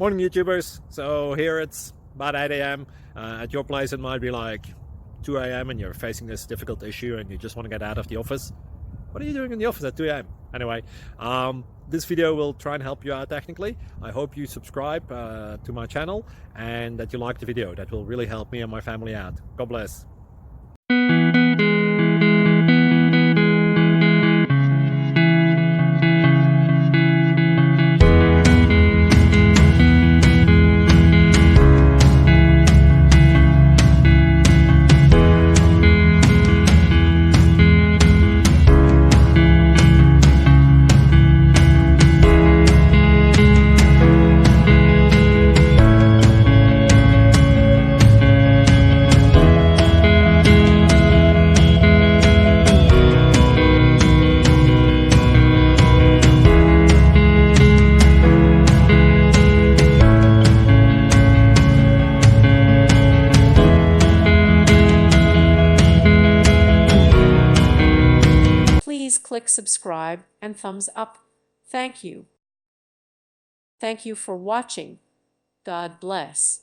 Morning, YouTubers. So here it's about 8 a.m. At your place, it might be like 2 a.m. and you're facing this difficult issue and you just want to get out of the office. What are you doing in the office at 2 a.m.? Anyway, this video will try and help you out technically. I hope you subscribe to my channel and that you like the video. That will really help me and my family out. God bless. Please click subscribe and thumbs up. Thank you. Thank you for watching. God bless.